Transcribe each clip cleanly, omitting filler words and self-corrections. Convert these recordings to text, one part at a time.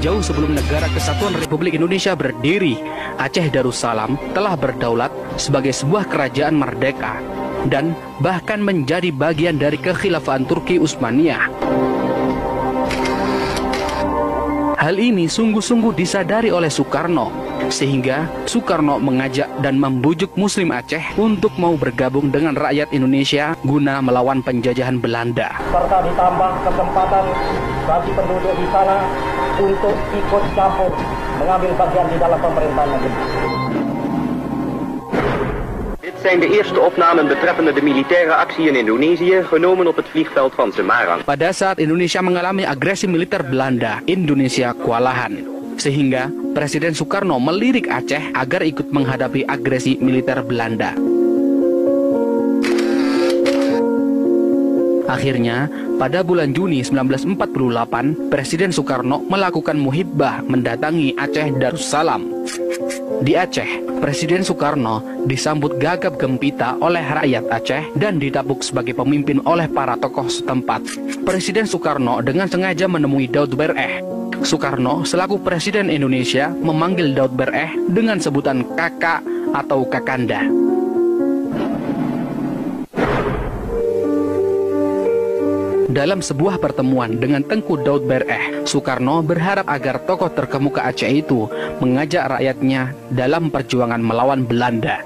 jauh sebelum Negara Kesatuan Republik Indonesia berdiri, Aceh Darussalam telah berdaulat sebagai sebuah kerajaan merdeka dan bahkan menjadi bagian dari kekhilafahan Turki Utsmaniyah. Hal ini sungguh-sungguh disadari oleh Soekarno, sehingga Soekarno mengajak dan membujuk Muslim Aceh untuk mau bergabung dengan rakyat Indonesia guna melawan penjajahan Belanda. Serta ditambah kesempatan bagi penduduk di sana untuk ikut campur mengambil bagian di dalam pemerintahan negeri. Dit zijn de eerste opnamen betreffende de militaire actie in Indonesië, genomen op het vliegveld van Semarang. Pada saat Indonesia mengalami agresi militer Belanda, Indonesia kewalahan. Sehingga Presiden Soekarno melirik Aceh agar ikut menghadapi agresi militer Belanda. Akhirnya, pada bulan Juni 1948, Presiden Soekarno melakukan muhibbah mendatangi Aceh Darussalam. Di Aceh, Presiden Soekarno disambut gagap gempita oleh rakyat Aceh dan didapuk sebagai pemimpin oleh para tokoh setempat. Presiden Soekarno dengan sengaja menemui Daud Bereh. Soekarno selaku Presiden Indonesia memanggil Daud Bereh dengan sebutan kakak atau kakanda. Dalam sebuah pertemuan dengan Tengku Daud Bereh, Soekarno berharap agar tokoh terkemuka Aceh itu mengajak rakyatnya dalam perjuangan melawan Belanda.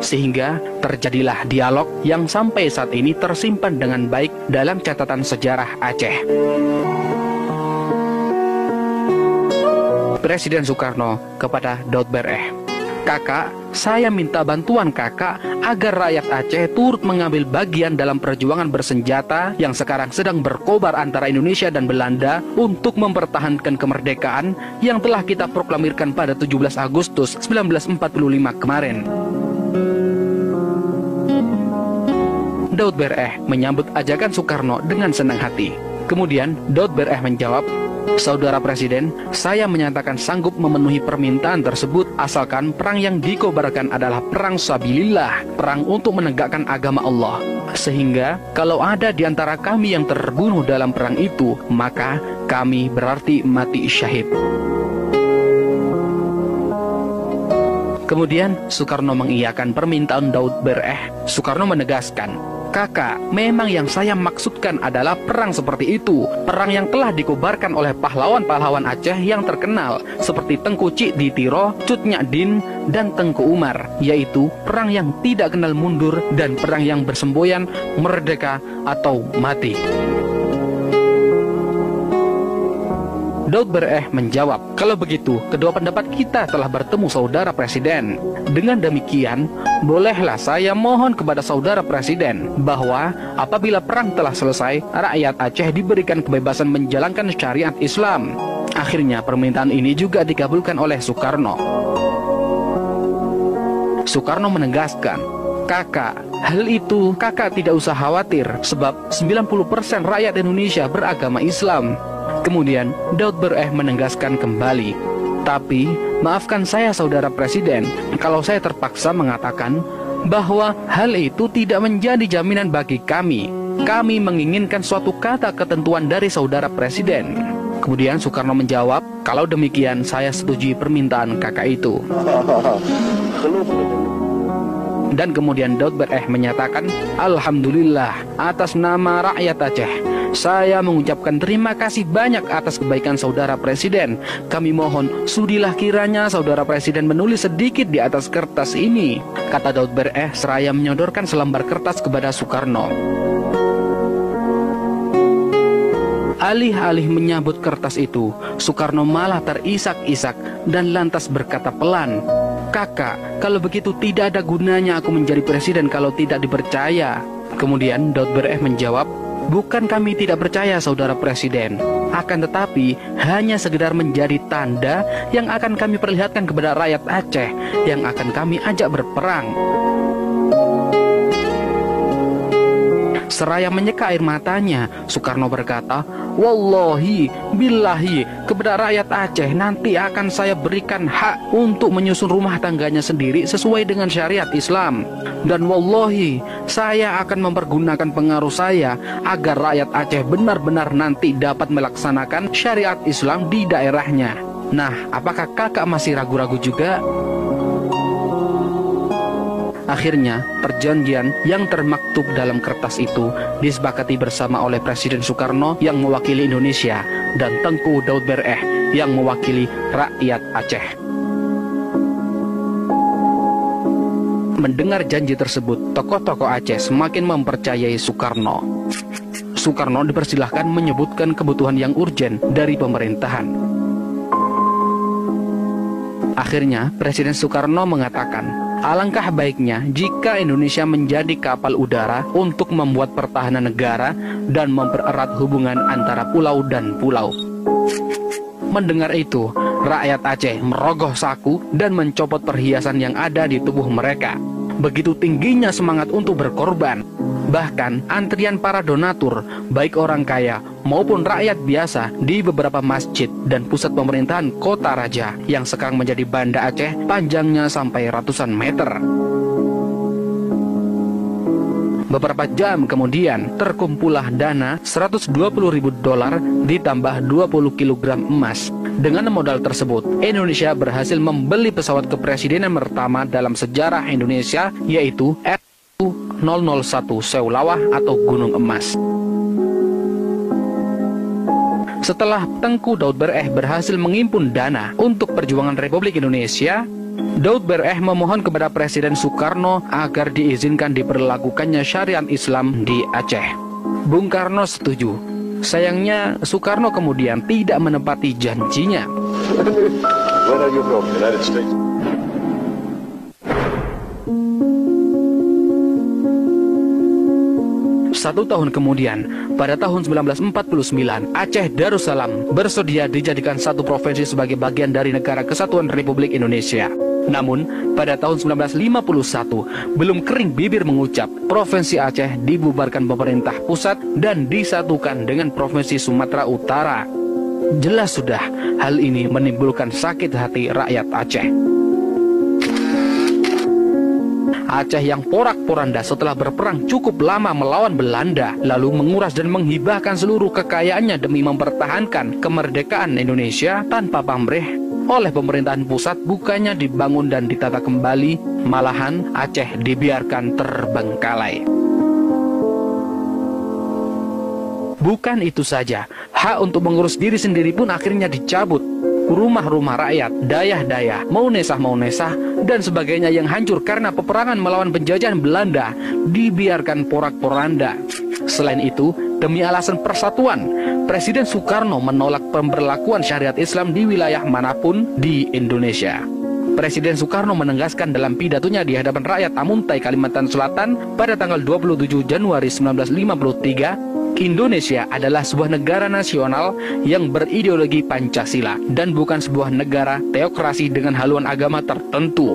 Sehingga terjadilah dialog yang sampai saat ini tersimpan dengan baik dalam catatan sejarah Aceh. Presiden Soekarno kepada Daud Bereh, "Kakak, saya minta bantuan kakak agar rakyat Aceh turut mengambil bagian dalam perjuangan bersenjata yang sekarang sedang berkobar antara Indonesia dan Belanda untuk mempertahankan kemerdekaan yang telah kita proklamirkan pada 17 Agustus 1945 kemarin." Daud Bereh menyambut ajakan Soekarno dengan senang hati. Kemudian Daud Bereh menjawab, "Saudara Presiden, saya menyatakan sanggup memenuhi permintaan tersebut asalkan perang yang dikobarkan adalah perang sabilillah, perang untuk menegakkan agama Allah. Sehingga kalau ada di antara kami yang terbunuh dalam perang itu, maka kami berarti mati syahid." Kemudian Soekarno mengiyakan permintaan Daud Bereh. Soekarno menegaskan, "Kakak, memang yang saya maksudkan adalah perang seperti itu, perang yang telah dikobarkan oleh pahlawan-pahlawan Aceh yang terkenal seperti Tengku Cik Ditiro, Cut Nyak Din, dan Tengku Umar, yaitu perang yang tidak kenal mundur dan perang yang bersemboyan merdeka atau mati." Daud Bereh menjawab, "Kalau begitu, kedua pendapat kita telah bertemu Saudara Presiden. Dengan demikian, bolehlah saya mohon kepada Saudara Presiden bahwa apabila perang telah selesai, rakyat Aceh diberikan kebebasan menjalankan syariat Islam." Akhirnya permintaan ini juga dikabulkan oleh Soekarno. Soekarno menegaskan, "Kakak, hal itu kakak tidak usah khawatir sebab 90% rakyat Indonesia beragama Islam." Kemudian Daud Bereh menegaskan kembali, "Tapi maafkan saya Saudara Presiden kalau saya terpaksa mengatakan bahwa hal itu tidak menjadi jaminan bagi kami. Kami menginginkan suatu kata ketentuan dari Saudara Presiden." Kemudian Soekarno menjawab, "Kalau demikian saya setujui permintaan kakak itu." Dan kemudian Daud Bereh menyatakan, "Alhamdulillah, atas nama rakyat Aceh, saya mengucapkan terima kasih banyak atas kebaikan Saudara Presiden. Kami mohon, sudilah kiranya Saudara Presiden menulis sedikit di atas kertas ini," kata Daud Bereh seraya menyodorkan selembar kertas kepada Soekarno. Alih-alih menyambut kertas itu, Soekarno malah terisak-isak dan lantas berkata pelan, "Kakak, kalau begitu tidak ada gunanya aku menjadi presiden kalau tidak dipercaya." Kemudian Daud Bereh menjawab, "Bukan kami tidak percaya Saudara Presiden, akan tetapi hanya sekedar menjadi tanda yang akan kami perlihatkan kepada rakyat Aceh yang akan kami ajak berperang." Seraya menyeka air matanya, Soekarno berkata, Wallahi, billahi, kepada rakyat Aceh nanti akan saya berikan hak untuk menyusun rumah tangganya sendiri sesuai dengan syariat Islam. Dan wallahi, saya akan mempergunakan pengaruh saya agar rakyat Aceh benar-benar nanti dapat melaksanakan syariat Islam di daerahnya. Nah, apakah kakak masih ragu-ragu juga? Akhirnya, perjanjian yang termaktub dalam kertas itu disepakati bersama oleh Presiden Soekarno yang mewakili Indonesia dan Tengku Daud Bereh yang mewakili rakyat Aceh. Mendengar janji tersebut, tokoh-tokoh Aceh semakin mempercayai Soekarno. Soekarno dipersilahkan menyebutkan kebutuhan yang urgen dari pemerintahan. Akhirnya, Presiden Soekarno mengatakan, alangkah baiknya jika Indonesia menjadi kapal udara untuk membuat pertahanan negara dan mempererat hubungan antara pulau dan pulau. Mendengar itu, rakyat Aceh merogoh saku dan mencopot perhiasan yang ada di tubuh mereka. Begitu tingginya semangat untuk berkorban. Bahkan antrian para donatur, baik orang kaya maupun rakyat biasa di beberapa masjid dan pusat pemerintahan Kota Raja yang sekarang menjadi Banda Aceh panjangnya sampai ratusan meter. Beberapa jam kemudian terkumpullah dana $120.000 ditambah 20 kg emas. Dengan modal tersebut, Indonesia berhasil membeli pesawat kepresidenan pertama dalam sejarah Indonesia, yaitu F001 Seulawah atau Gunung Emas. Setelah Tengku Daud Bereh berhasil menghimpun dana untuk perjuangan Republik Indonesia, Daud Bereh memohon kepada Presiden Soekarno agar diizinkan diberlakukannya syariat Islam di Aceh. Bung Karno setuju. Sayangnya Soekarno kemudian tidak menepati janjinya. Where are you from? United States. 1 tahun kemudian, pada tahun 1949, Aceh Darussalam bersedia dijadikan satu provinsi sebagai bagian dari Negara Kesatuan Republik Indonesia. Namun, pada tahun 1951, belum kering bibir mengucap, Provinsi Aceh dibubarkan pemerintah pusat dan disatukan dengan Provinsi Sumatera Utara. Jelas sudah, hal ini menimbulkan sakit hati rakyat Aceh. Aceh yang porak-poranda setelah berperang cukup lama melawan Belanda, lalu menguras dan menghibahkan seluruh kekayaannya demi mempertahankan kemerdekaan Indonesia tanpa pamrih oleh pemerintahan pusat, bukannya dibangun dan ditata kembali, malahan Aceh dibiarkan terbengkalai. Bukan itu saja, hak untuk mengurus diri sendiri pun akhirnya dicabut. Rumah-rumah rakyat, dayah-dayah, Maunesah, dan sebagainya yang hancur karena peperangan melawan penjajahan Belanda dibiarkan porak-poranda. Selain itu, demi alasan persatuan, Presiden Soekarno menolak pemberlakuan syariat Islam di wilayah manapun di Indonesia. Presiden Soekarno menegaskan dalam pidatonya di hadapan rakyat Amuntai, Kalimantan Selatan pada tanggal 27 Januari 1953, Indonesia adalah sebuah negara nasional yang berideologi Pancasila dan bukan sebuah negara teokrasi dengan haluan agama tertentu.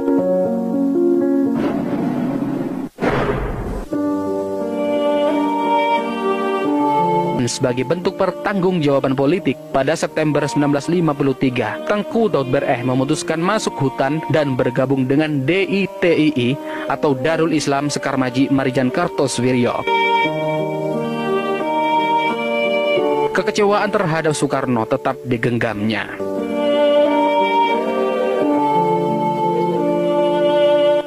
Sebagai bentuk pertanggungjawaban politik, pada September 1953, Tengku Daud Bereh memutuskan masuk hutan dan bergabung dengan DITII atau Darul Islam Sekarmaji Marijan Kartosoewirjo. Kekecewaan terhadap Soekarno tetap digenggamnya.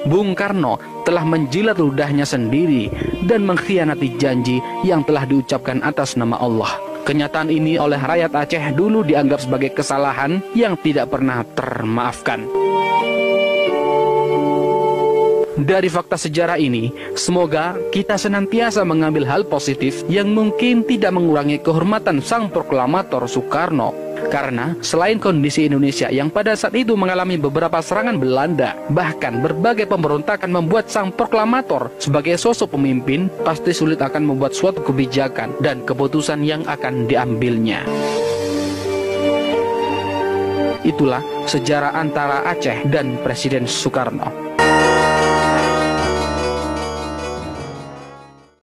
Bung Karno telah menjilat ludahnya sendiri dan mengkhianati janji yang telah diucapkan atas nama Allah. Kenyataan ini oleh rakyat Aceh dulu dianggap sebagai kesalahan yang tidak pernah termaafkan. Dari fakta sejarah ini, semoga kita senantiasa mengambil hal positif yang mungkin tidak mengurangi kehormatan sang proklamator Soekarno. Karena selain kondisi Indonesia yang pada saat itu mengalami beberapa serangan Belanda, bahkan berbagai pemberontakan membuat sang proklamator sebagai sosok pemimpin pasti sulit akan membuat suatu kebijakan dan keputusan yang akan diambilnya. Itulah sejarah antara Aceh dan Presiden Soekarno.